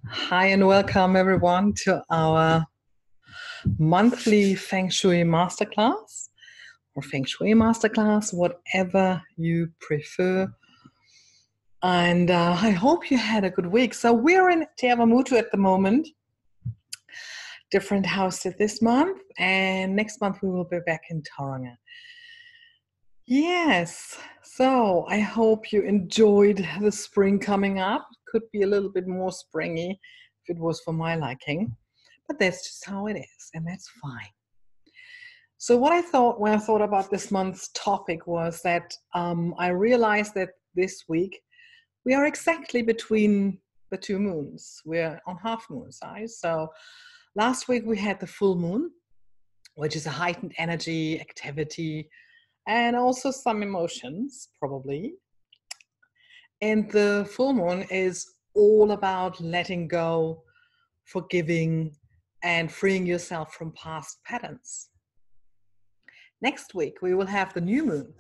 Hi and welcome everyone to our monthly Feng Shui Masterclass or Feng Shui Masterclass, whatever you prefer. And I hope you had a good week. So we're in Teavamutu at the moment, different house this month, and next month we will be back in Tauranga. Yes, so I hope you enjoyed the spring coming up. Could be a little bit more springy if it was for my liking, but that's just how it is, and that's fine. So what I thought when I thought about this month's topic was that I realized that this week we are exactly between the two moons. We're on half moon size. So last week we had the full moon, which is a heightened energy, activity, and also some emotions, probably. And the full moon is all about letting go, forgiving, and freeing yourself from past patterns. Next week, we will have the new moon,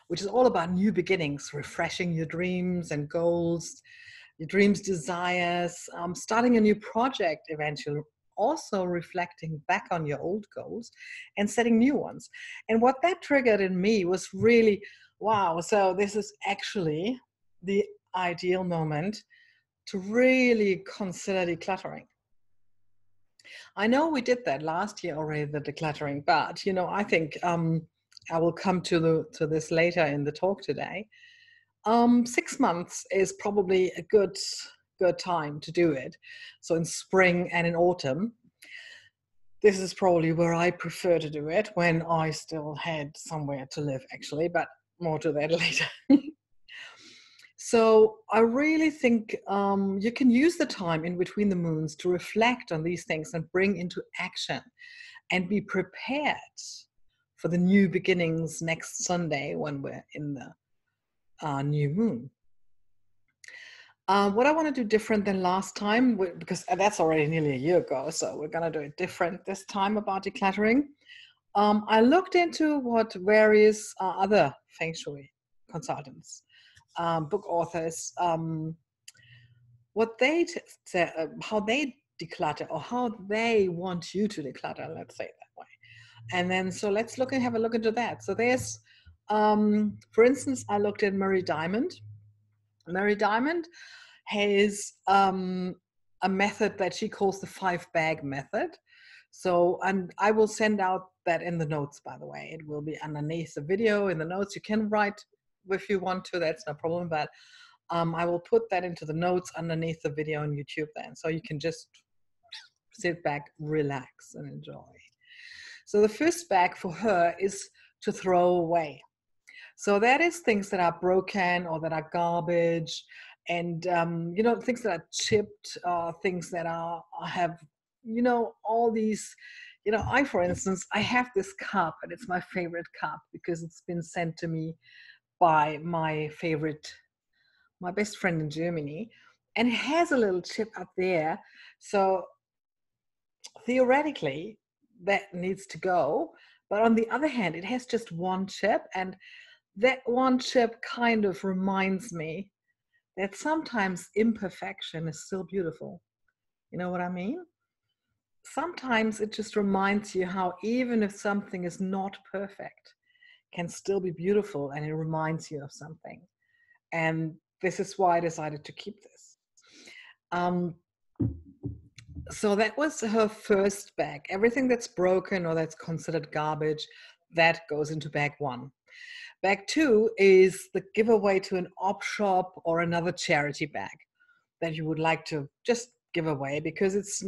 which is all about new beginnings, refreshing your dreams and goals, your dreams, desires, starting a new project eventually, also reflecting back on your old goals and setting new ones. And what that triggered in me was really, wow, so this is actually the ideal moment to really consider decluttering. I know we did that last year already, the decluttering, but I think I will come to this later in the talk today. 6 months is probably a good time to do it. So in spring and in autumn, this is probably where I prefer to do it, when I still had somewhere to live actually, but more to that later. So I really think you can use the time in between the moons to reflect on these things and bring into action and be prepared for the new beginnings next Sunday when we're in the new moon. What I want to do different than last time, because that's already nearly a year ago, so we're going to do it different this time about decluttering. I looked into what various other Feng Shui consultants, book authors, what they say, how they declutter, or how they want you to declutter, let's say it that way. And then, so let's have a look into that. So there's, for instance, I looked at Mary Diamond. Mary Diamond has a method that she calls the 5-bag method. So, and I will send out that in the notes, by the way. It will be underneath the video in the notes. You can write if you want to, that's no problem, but I will put that into the notes underneath the video on YouTube then. So you can just sit back, relax, and enjoy. So the first bag for her is to throw away. So that is things that are broken or that are garbage, and things that are chipped, things that have all these. I, for instance, I have this cup, and it's my favorite cup because it's been sent to me by my best friend in Germany, and it has a little chip up there. So theoretically, that needs to go. But on the other hand, it has just one chip, and that one chip kind of reminds me that sometimes imperfection is still beautiful. You know what I mean? Sometimes it just reminds you how even if something is not perfect, can still be beautiful, and it reminds you of something. And this is why I decided to keep this. So that was her first bag. Everything that's broken or that's considered garbage, that goes into bag 1. Bag 2 is the giveaway to an op shop or another charity bag that you would like to just give away because it's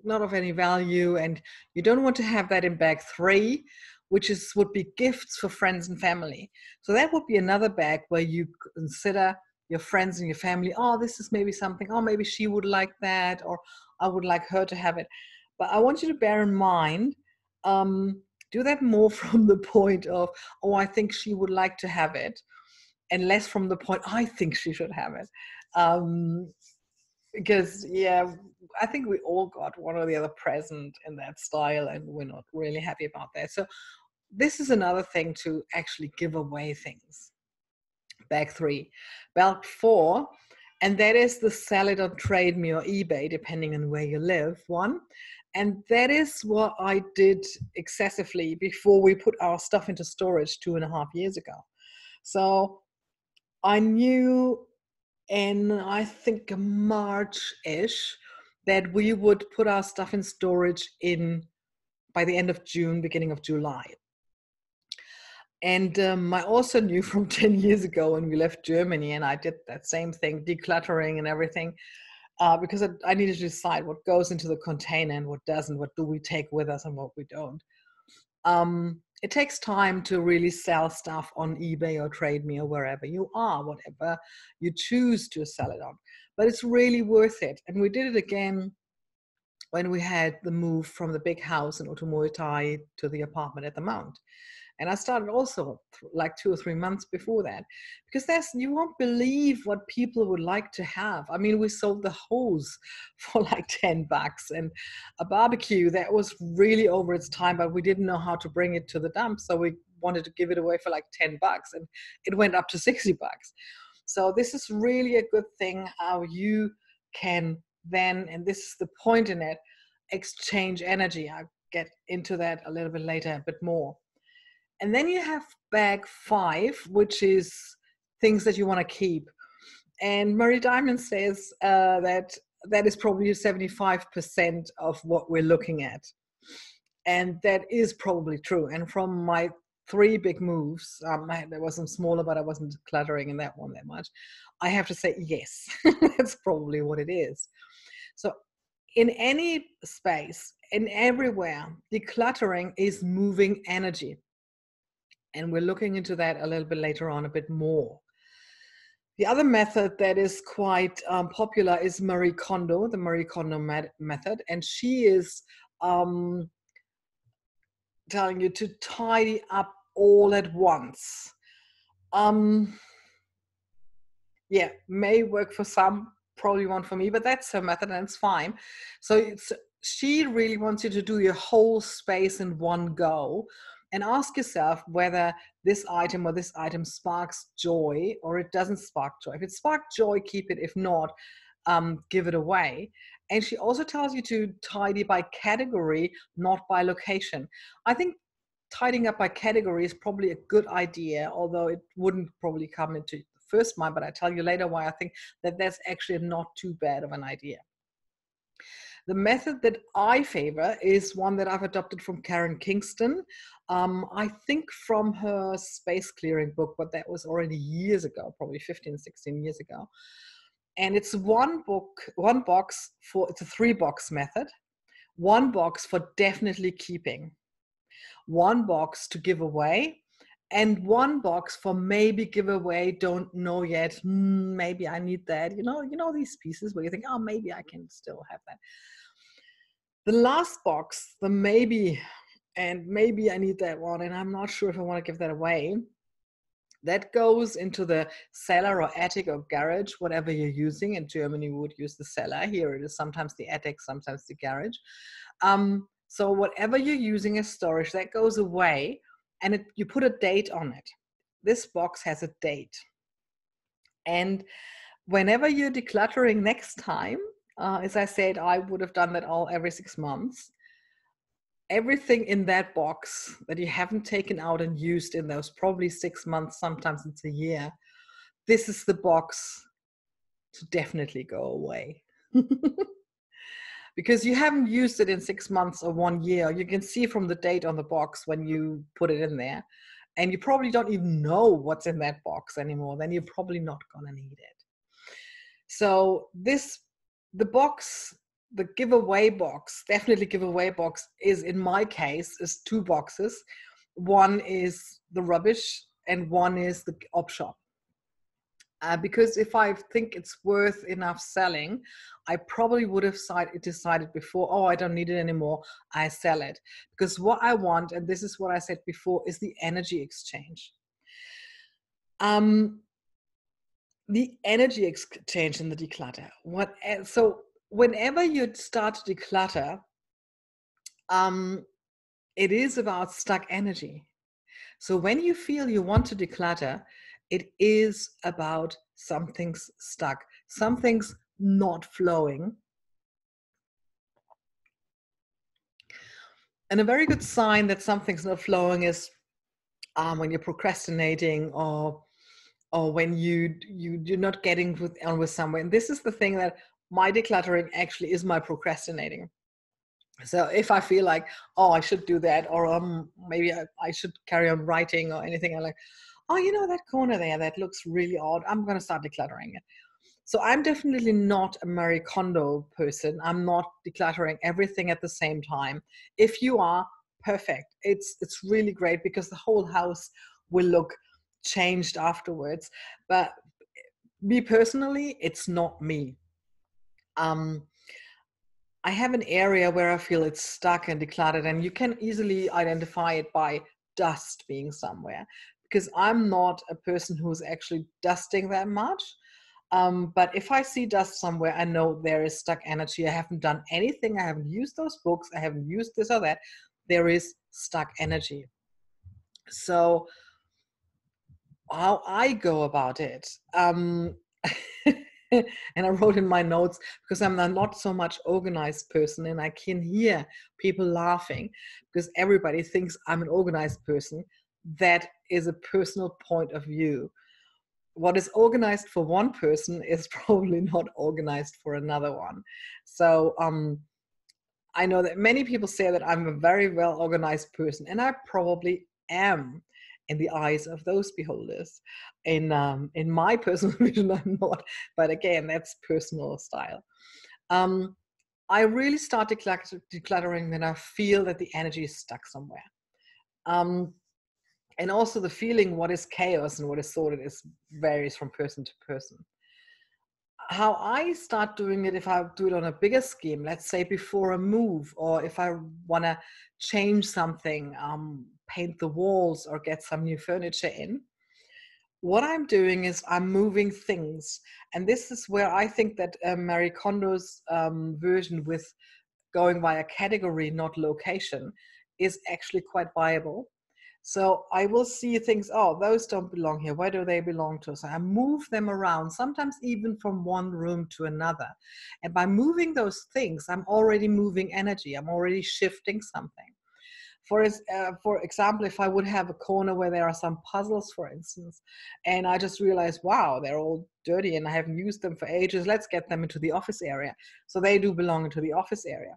not of any value, and you don't want to have that in bag 3, which would be gifts for friends and family. So that would be another bag where you consider your friends and your family, oh, this is maybe something, oh, maybe she would like that, or I would like her to have it. But I want you to bear in mind, do that more from the point of, oh, I think she would like to have it, and less from the point, I think she should have it. Because, yeah, I think we all got one or the other present in that style, and we're not really happy about that. So this is another thing to actually give away things. Bag 3. Bag 4 And that is the sell it on Trade Me or eBay, depending on where you live one. And that is what I did excessively before we put our stuff into storage 2.5 years ago. So I knew in, I think, March-ish that we would put our stuff in storage by the end of June, beginning of July. And I also knew from 10 years ago when we left Germany, and I did that same thing, decluttering and everything, because I needed to decide what goes into the container and what doesn't, what do we take with us and what we don't. It takes time to really sell stuff on eBay or Trade Me or wherever you are, whatever you choose to sell it on. But it's really worth it. And we did it again when we had the move from the big house in Otomoitai to the apartment at the Mount. And I started also like 2 or 3 months before that, because you won't believe what people would like to have. I mean, we sold the hose for like $10, and a barbecue that was really over its time, but we didn't know how to bring it to the dump. So we wanted to give it away for like $10, and it went up to $60. So this is really a good thing how you can then, and this is the point in it, exchange energy. I'll get into that a little bit later, a bit more. And then you have bag 5, which is things that you want to keep. And Marie Diamond says that is probably 75% of what we're looking at. And that is probably true. And from my 3 big moves, there was some smaller, but I wasn't cluttering in that one that much. I have to say, yes, that's probably what it is. So in any space, in everywhere, decluttering is moving energy. And we're looking into that a little bit later on, a bit more. The other method that is quite popular is Marie Kondo, the Mericanomad method. And she is telling you to tidy up all at once. Yeah, may work for some, probably won't for me, but that's her method and it's fine. So she really wants you to do your whole space in one go. And ask yourself whether this item or this item sparks joy or it doesn't spark joy. If it sparks joy, keep it. If not, give it away. And she also tells you to tidy by category, not by location. I think tidying up by category is probably a good idea, although it wouldn't probably come into the first mind, but I tell you later why I think that that's actually not too bad of an idea. The method that I favor is one that I've adopted from Karen Kingston. I think from her space clearing book, but that was already years ago, probably 15, 16 years ago. And it's it's a 3-box method. 1 box for definitely keeping, 1 box to give away, and 1 box for maybe give away, don't know yet, maybe I need that. You know these pieces where you think, oh, maybe I can still have that. The last box, the maybe, and maybe I need that one, and I'm not sure if I want to give that away. That goes into the cellar or attic or garage, whatever you're using. In Germany, we would use the cellar. Here it is sometimes the attic, sometimes the garage. So whatever you're using as storage, that goes away, and you put a date on it. This box has a date. And whenever you're decluttering next time, as I said, I would have done that every 6 months. Everything in that box that you haven't taken out and used in those probably 6 months, sometimes it's a year, this is the box to definitely go away. Because you haven't used it in 6 months or 1 year. You can see from the date on the box when you put it in there. And you probably don't even know what's in that box anymore. Then you're probably not going to need it. So the giveaway box, definitely giveaway box, is in my case is 2 boxes. One is the rubbish and one is the op shop. Because if I think it's worth enough selling, I probably would have decided before, oh, I don't need it anymore, I sell it. Because what I want, and this is what I said before, is the energy exchange. The energy exchange in the declutter. So whenever you start to declutter, it is about stuck energy. So when you feel you want to declutter, It is about something's stuck, something's not flowing. And a very good sign that something's not flowing is when you're procrastinating, or when you're not getting on with someone. And this is the thing, that my decluttering actually is my procrastinating. So if I feel like, oh, I should do that, or maybe I should carry on writing or anything, I'm like, oh, that corner there, that looks really odd, I'm going to start decluttering it. So I'm definitely not a Marie Kondo person. I'm not decluttering everything at the same time. If you are, perfect. It's really great, because the whole house will look changed afterwards. But me personally, it's not me. I have an area where I feel it's stuck and decluttered, and you can easily identify it by dust being somewhere, because I'm not a person who's actually dusting that much. But if I see dust somewhere, I know there is stuck energy. I haven't done anything. I haven't used those books. I haven't used this or that. There is stuck energy. So how I go about it, and I wrote in my notes, because I'm not so much organized person, and I can hear people laughing because everybody thinks I'm an organized person. That is a personal point of view. What is organized for one person is probably not organized for another one. So I know that many people say that I'm a very well organized person, and I probably am in the eyes of those beholders. In my personal vision, I'm not. But again, that's personal style. I really start decluttering when I feel that the energy is stuck somewhere. And also the feeling what is chaos and what is sorted is varies from person to person. How I start doing it, if I do it on a bigger scheme, let's say before a move, or if I want to change something, paint the walls or get some new furniture in, what I'm doing is I'm moving things. And this is where I think that Marie Kondo's version with going via category, not location, is actually quite viable. So I will see things, oh, those don't belong here. Where do they belong to? So I move them around, sometimes even from one room to another. And by moving those things, I'm already moving energy. I'm already shifting something. For example, if I would have a corner where there are some puzzles, for instance, and I just realized, wow, they're all dirty and I haven't used them for ages. Let's get them into the office area. So they do belong into the office area.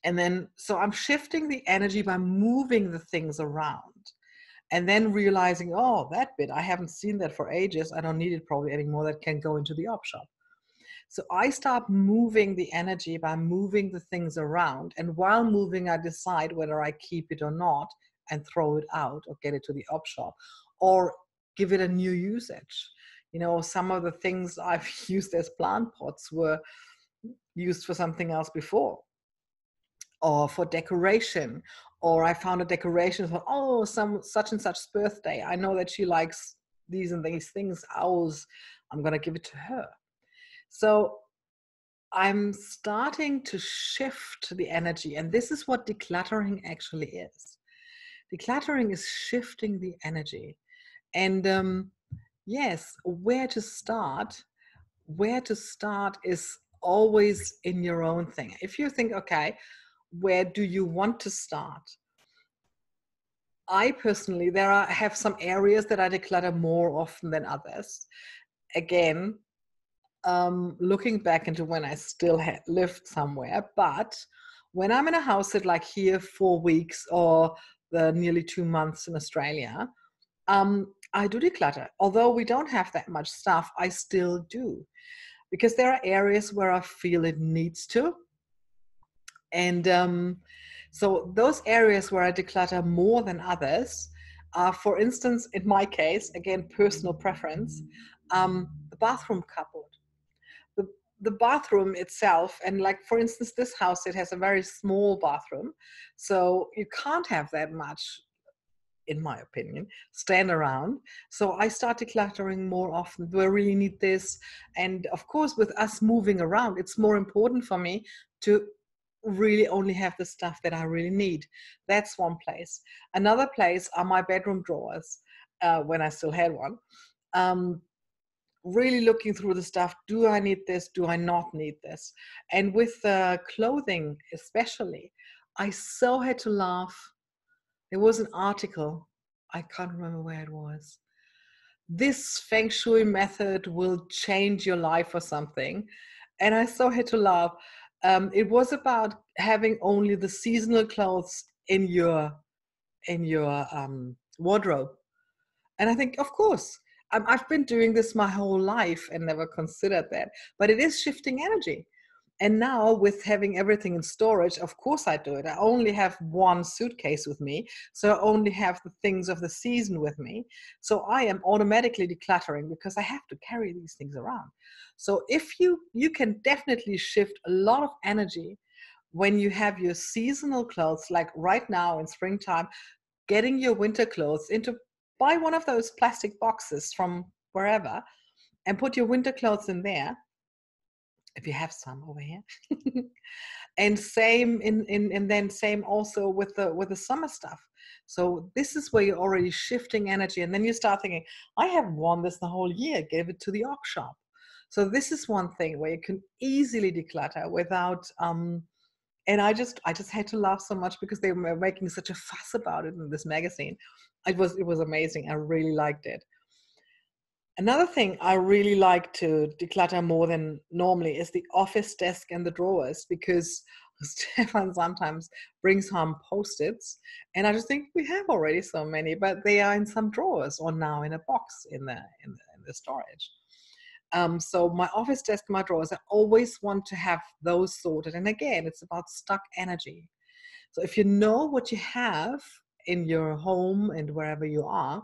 And then, so I'm shifting the energy by moving the things around, and then realizing, oh, that bit, I haven't seen that for ages. I don't need it probably anymore. That can go into the op shop. So I start moving the energy by moving the things around. And while moving, I decide whether I keep it or not and throw it out or get it to the op shop or give it a new usage. Some of the things I've used as plant pots were used for something else before, or for decoration, or I found a decoration for, oh, some such and such's birthday. I know that she likes these and these things, owls. I'm going to give it to her. So I'm starting to shift the energy. And this is what decluttering actually is. Decluttering is shifting the energy. And yes, where to start is always in your own thing. If you think, okay, where do you want to start? I personally, have some areas that I declutter more often than others. Again, looking back into when I still had lived somewhere, but when I'm in a house that, like here, 4 weeks or the nearly 2 months in Australia, I do declutter. Although we don't have that much stuff, I still do, because there are areas where I feel it needs to. And so those areas where I declutter more than others are, for instance, in my case, again, personal preference, the bathroom cupboard. The bathroom itself, and like, for instance, this house, it has a very small bathroom. So you can't have that much, in my opinion, stand around. So I start decluttering more often. Do I really need this? And of course, with us moving around, it's more important for me to really only have the stuff that I really need. That's one place. Another place are my bedroom drawers. when I still had one. Really looking through the stuff. Do I need this? Do I not need this? And with clothing especially, I so had to laugh. There was an article, I can't remember where it was. This Feng Shui method will change your life or something. And I so had to laugh. It was about having only the seasonal clothes in your wardrobe. And I think, of course, I've been doing this my whole life and never considered that. But it is shifting energy. And now with having everything in storage, of course I do it. I only have one suitcase with me. So I only have the things of the season with me. So I am automatically decluttering because I have to carry these things around. So if you can definitely shift a lot of energy when you have your seasonal clothes, like right now in springtime, getting your winter clothes into, buy one of those plastic boxes from wherever and put your winter clothes in there. If you have some over here. And same and then same also with the summer stuff. So this is where you're already shifting energy, and then you start thinking, I haven't worn this the whole year, give it to the op shop. So this is one thing where you can easily declutter without and I just had to laugh so much because they were making such a fuss about it in this magazine. It was amazing. I really liked it. Another thing I really like to declutter more than normally is the office desk and the drawers, because Stefan sometimes brings home Post-its and I just think we have already so many, but they are in some drawers or now in a box in the storage. So my office desk, my drawers, I always want to have those sorted. And again, it's about stuck energy. So if you know what you have in your home and wherever you are,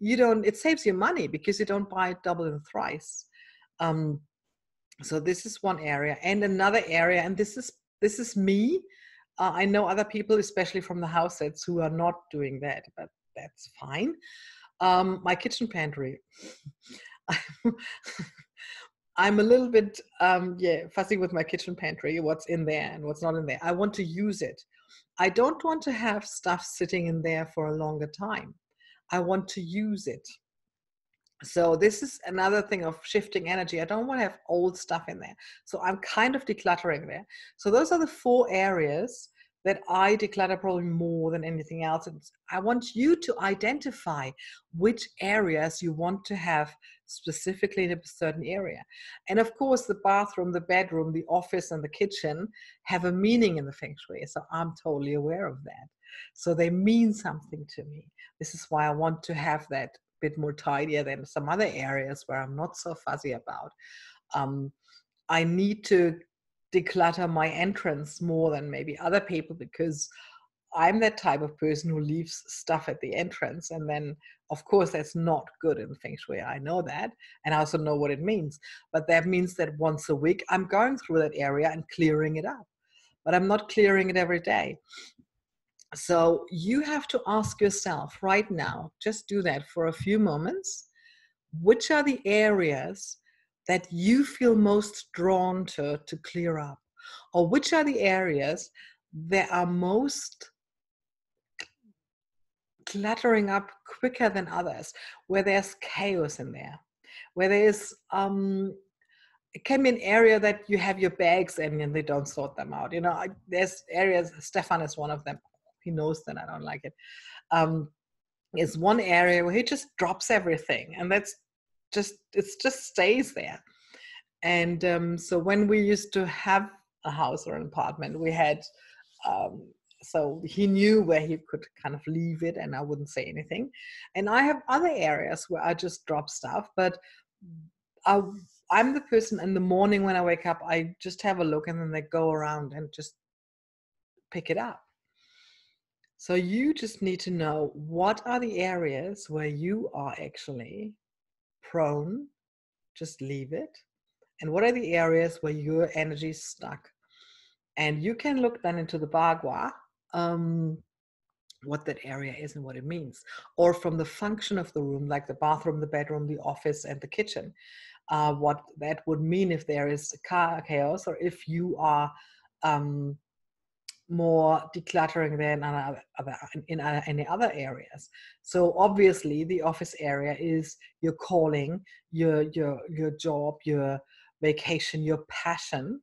it saves you money because you don't buy it double and thrice. So this is one area. And another area, and this is me. I know other people, especially from the house sets, who are not doing that, but that's fine. My kitchen pantry. I'm a little bit fussy with my kitchen pantry, what's in there and what's not in there. I want to use it. I don't want to have stuff sitting in there for a longer time. I want to use it. So this is another thing of shifting energy. I don't want to have old stuff in there. So I'm kind of decluttering there. So those are the 4 areas that I declutter probably more than anything else. And I want you to identify which areas you want to have specifically in a certain area. And of course, the bathroom, the bedroom, the office, and the kitchen have a meaning in the Feng Shui. So I'm totally aware of that. So they mean something to me. This is why I want to have that bit more tidier than some other areas where I'm not so fuzzy about. I need to declutter my entrance more than maybe other people because I'm that type of person who leaves stuff at the entrance. And then, of course, that's not good in Feng Shui. I know that. And I also know what it means. But that means that once a week, I'm going through that area and clearing it up. But I'm not clearing it every day. So you have to ask yourself right now, just do that for a few moments. Which are the areas that you feel most drawn to clear up? Or which are the areas that are most cluttering up quicker than others, where there's chaos in there, where there's, it can be an area that you have your bags in and they don't sort them out. There's areas, Stefan is one of them. He knows that I don't like it. Is one area where he just drops everything, and it just stays there. And so when we used to have a house or an apartment, we had, so he knew where he could kind of leave it and I wouldn't say anything. And I have other areas where I just drop stuff, but I'm the person in the morning when I wake up, I just have a look and then they go around and just pick it up. So you just need to know what are the areas where you are actually prone, just leave it. And what are the areas where your energy is stuck? And you can look then into the Bagua, what that area is and what it means. Or from the function of the room, like the bathroom, the bedroom, the office, and the kitchen. What that would mean if there is chaos, or if you are more decluttering than in any other areas. So obviously the office area is your calling, your job, your vacation, your passion.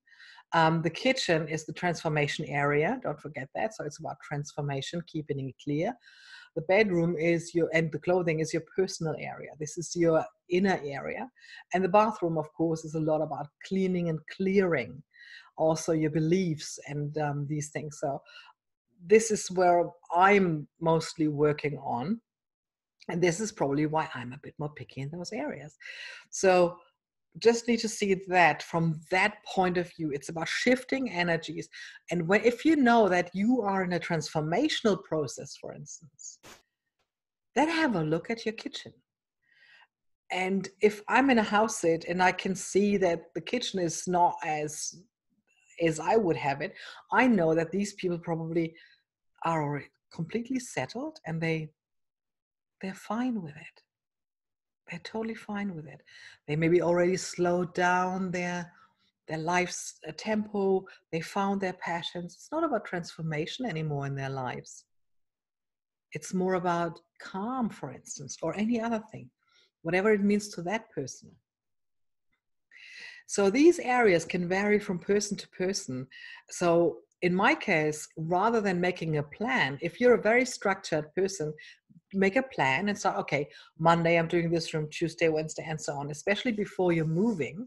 The kitchen is the transformation area. Don't forget that. So it's about transformation, keeping it clear. The bedroom is and the clothing is your personal area. This is your inner area. And the bathroom, of course, is a lot about cleaning and clearing, also your beliefs and these things. So this is where I'm mostly working on. And this is probably why I'm a bit more picky in those areas. So just need to see that from that point of view. It's about shifting energies. And if you know that you are in a transformational process, for instance, then have a look at your kitchen. And if I'm in a house sit and I can see that the kitchen is not as I would have it, I know that these people probably are already completely settled and they're fine with it. They're totally fine with it. They maybe already slowed down their life's tempo. They found their passions. It's not about transformation anymore in their lives. It's more about calm, for instance, or any other thing, whatever it means to that person. So these areas can vary from person to person. So in my case, rather than making a plan, if you're a very structured person, make a plan and say, okay, Monday I'm doing this room, Tuesday, Wednesday, and so on, especially before you're moving.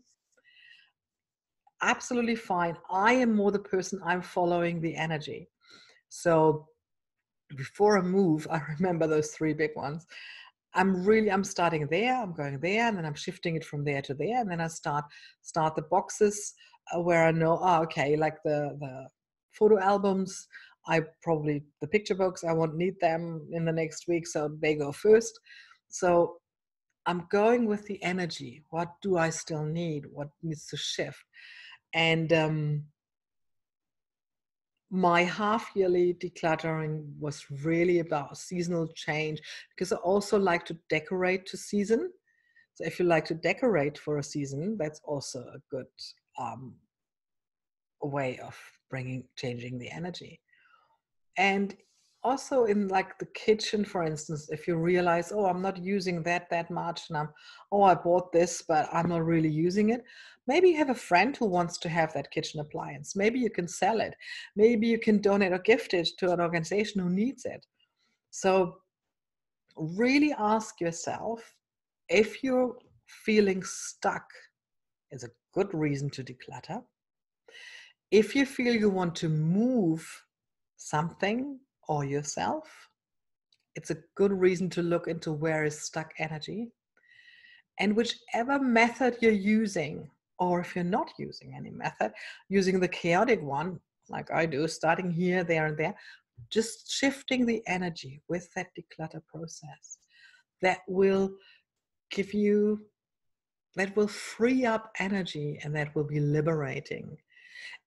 Absolutely fine. I am more the person, I'm following the energy. So before a move, I remember those 3 big ones. I'm starting there, I'm going there, and then I'm shifting it from there to there. And then I start the boxes where I know, okay, like the photo albums, the picture books, I won't need them in the next week. So they go first. So I'm going with the energy. What do I still need? What needs to shift? And my half-yearly decluttering was really about seasonal change, because I also like to decorate to season. So if you like to decorate for a season, that's also a good way of changing the energy. And also in like the kitchen, for instance, if you realize, oh, I'm not using that much, and I bought this, but I'm not really using it. Maybe you have a friend who wants to have that kitchen appliance. Maybe you can sell it. Maybe you can donate or gift it to an organization who needs it. So really ask yourself, if you're feeling stuck, is a good reason to declutter. If you feel you want to move something or yourself, it's a good reason to look into where is stuck energy. And whichever method you're using, or if you're not using any method, using the chaotic one, like I do, starting here, there, and there, just shifting the energy with that declutter process, that will free up energy, and that will be liberating.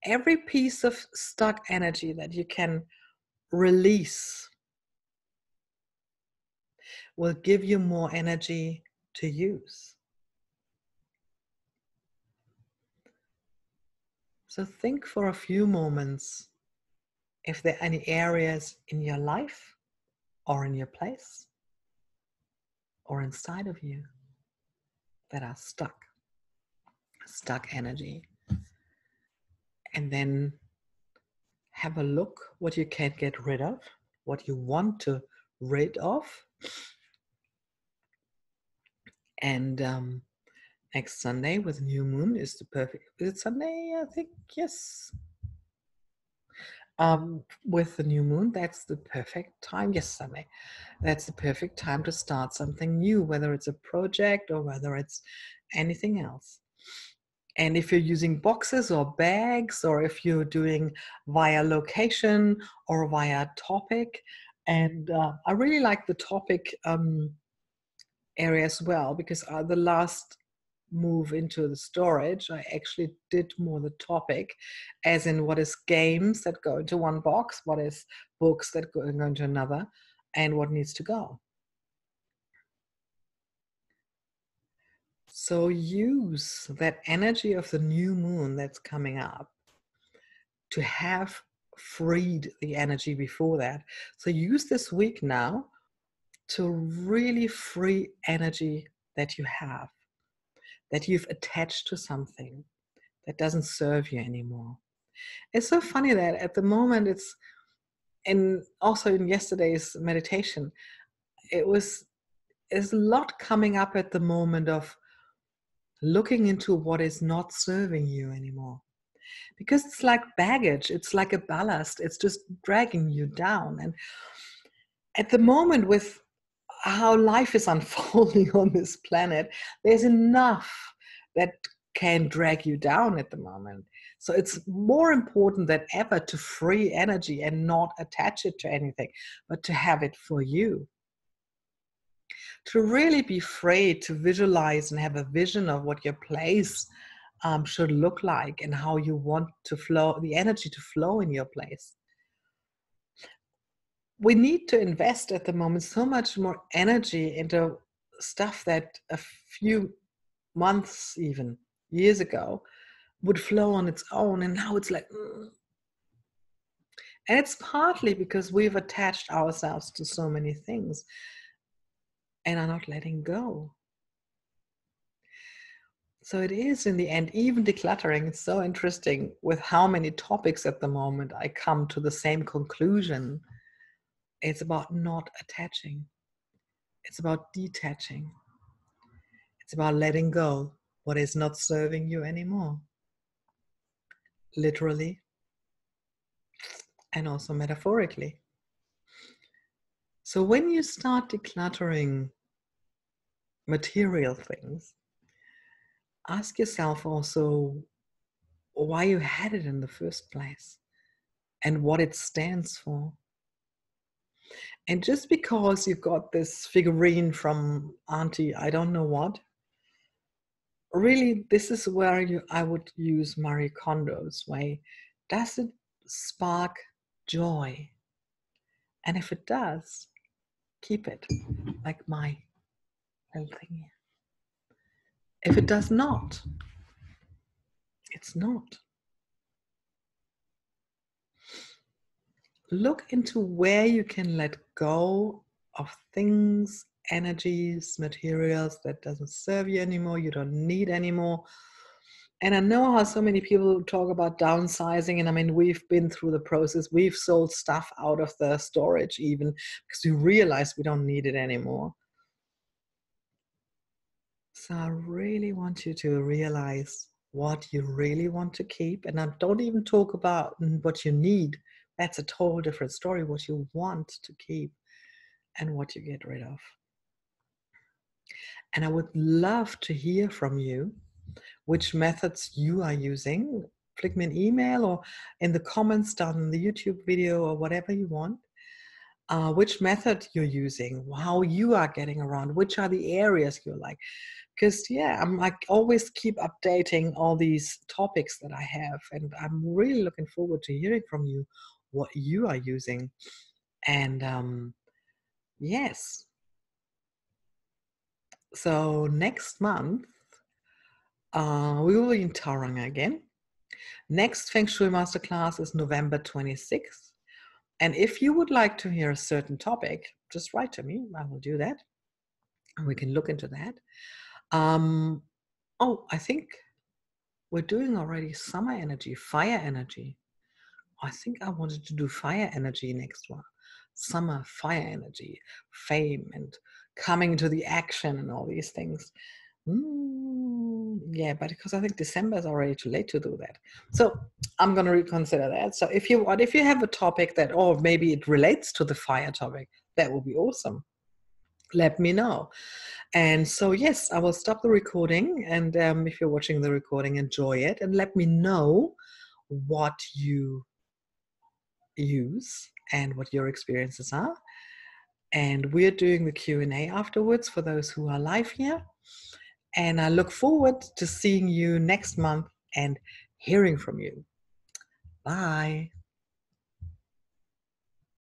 Every piece of stuck energy that you can release will give you more energy to use. So think for a few moments if there are any areas in your life or in your place or inside of you that are stuck energy. And then have a look what you can get rid of, what you want to rid of. And next Sunday with new moon is the perfect, is it Sunday? I think, yes. With the new moon, that's the perfect time. Yes, Sunday. That's the perfect time to start something new, whether it's a project or whether it's anything else. And if you're using boxes or bags, or if you're doing via location or via topic, and I really like the topic area as well, because the last move into the storage, I actually did more the topic, as in what is games that go into one box, what is books that go into another, and what needs to go. So use that energy of the new moon that's coming up to have freed the energy before that. So use this week now to really free energy that you have, that you've attached to something that doesn't serve you anymore. It's so funny that at the moment also in yesterday's meditation, there's a lot coming up at the moment of looking into what is not serving you anymore. Because it's like baggage, it's like a ballast, it's just dragging you down. And at the moment, with how life is unfolding on this planet, there's enough that can drag you down at the moment. So it's more important than ever to free energy and not attach it to anything, but to have it for you. To really be free to visualize and have a vision of what your place should look like and how you want to flow, the energy to flow in your place. We need to invest at the moment so much more energy into stuff that a few months, even years ago, would flow on its own. And now it's like, And it's partly because we've attached ourselves to so many things and are not letting go. So it is, in the end, even decluttering. It's so interesting with how many topics at the moment I come to the same conclusion. It's about not attaching. It's about detaching. It's about letting go what is not serving you anymore. Literally and also metaphorically. So when you start decluttering material things, ask yourself also why you had it in the first place and what it stands for. And just because you've got this figurine from Auntie, I don't know what, really, this is where I would use Marie Kondo's way. Does it spark joy? And if it does, keep it, like my little thing here. If it does not, it's not. Look into where you can let go of things, energies, materials that doesn't serve you anymore, you don't need anymore. And I know how so many people talk about downsizing, and I mean, we've been through the process. We've sold stuff out of the storage even because we realized we don't need it anymore. So I really want you to realize what you really want to keep. And I don't even talk about what you need. That's a total different story, what you want to keep and what you get rid of. And I would love to hear from you which methods you are using. Flick me an email or in the comments down in the YouTube video or whatever you want. Which method you're using, how you are getting around, which are the areas you like. Because I always keep updating all these topics that I have, and I'm really looking forward to hearing from you what you are using. And yes, so next month we will be in Tauranga again. Next Feng Shui Masterclass is November 26th. And if you would like to hear a certain topic, just write to me. I will do that. And we can look into that. I think we're doing already summer energy, fire energy. I think I wanted to do fire energy next one. Summer, fire energy, fame, and coming to the action and all these things. Yeah, but because I think December is already too late to do that. So I'm going to reconsider that. So if you have a topic that, or maybe it relates to the fire topic, that would be awesome. Let me know. And so, yes, I will stop the recording. And if you're watching the recording, enjoy it and let me know what you use and what your experiences are. And we're doing the Q&A afterwards for those who are live here. And I look forward to seeing you next month and hearing from you. Bye.